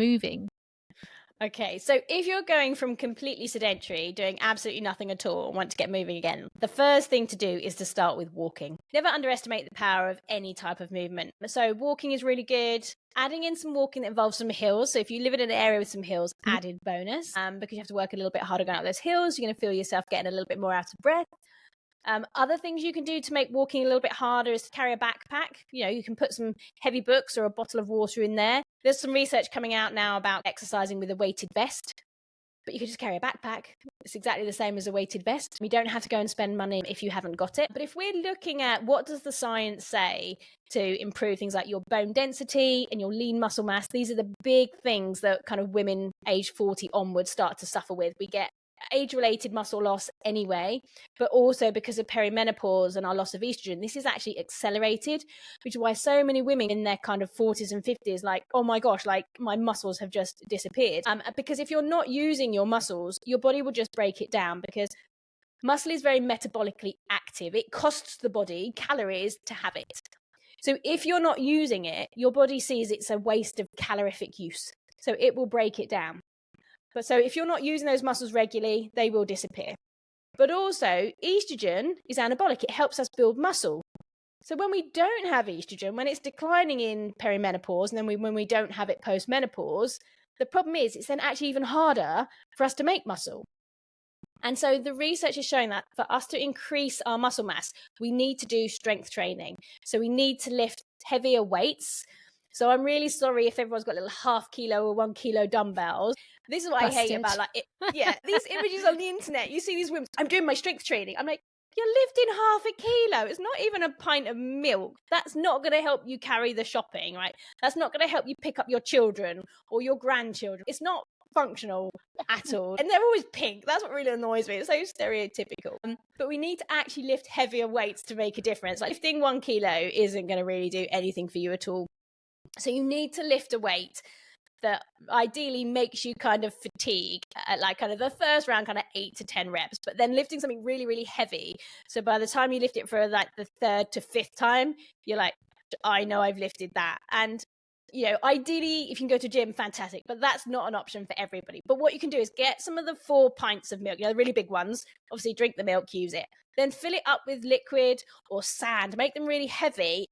moving. Okay, so if you're going from completely sedentary, doing absolutely nothing at all, and want to get moving again, the first thing to do is to start with walking. Never underestimate the power of any type of movement. So walking is really good. Adding in some walking that involves some hills. So if you live in an area with some hills, added bonus. Because you have to work a little bit harder going up those hills, you're going to feel yourself getting a little bit more out of breath. Other things you can do to make walking a little bit harder is to carry a backpack. You can put some heavy books or a bottle of water in there. There's some research coming out now about exercising with a weighted vest, but you can just carry a backpack. It's exactly the same as a weighted vest. You don't have to go and spend money if you haven't got it. But if we're looking at what does the science say to improve things like your bone density and your lean muscle mass, these are the big things that kind of women age 40 onwards start to suffer with. We get age-related muscle loss anyway, but also because of perimenopause and our loss of estrogen, this is actually accelerated, which is why so many women in their kind of 40s and 50s like, oh my gosh, like my muscles have just disappeared. Because if you're not using your muscles, your body will just break it down, because muscle is very metabolically active. It costs the body calories to have it. So if you're not using it, your body sees it's a waste of calorific use, so it will break it down. But so if you're not using those muscles regularly, they will disappear. But also, estrogen is anabolic. It helps us build muscle. So when we don't have estrogen, when it's declining in perimenopause, and then when we don't have it post-menopause, the problem is it's then actually even harder for us to make muscle. And so the research is showing that for us to increase our muscle mass, we need to do strength training. So we need to lift heavier weights. So I'm really sorry if everyone's got little 0.5 kilo or 1 kilo dumbbells. This is what I hate about these images on the internet. You see these women, I'm doing my strength training. I'm like, you're lifting 0.5 kilo. It's not even a pint of milk. That's not going to help you carry the shopping, right? That's not going to help you pick up your children or your grandchildren. It's not functional at all. And they're always pink. That's what really annoys me. It's so stereotypical. But we need to actually lift heavier weights to make a difference. Like lifting 1 kilo isn't going to really do anything for you at all. So you need to lift a weight that ideally makes you kind of fatigue at like kind of the first round, kind of 8 to 10 reps, but then lifting something really, really heavy. So by the time you lift it for like the 3rd to 5th time, you're like, I know I've lifted that. And ideally, if you can go to gym, fantastic, but that's not an option for everybody. But what you can do is get some of the 4 pints of milk, the really big ones, obviously drink the milk, use it. Then fill it up with liquid or sand, make them really heavy,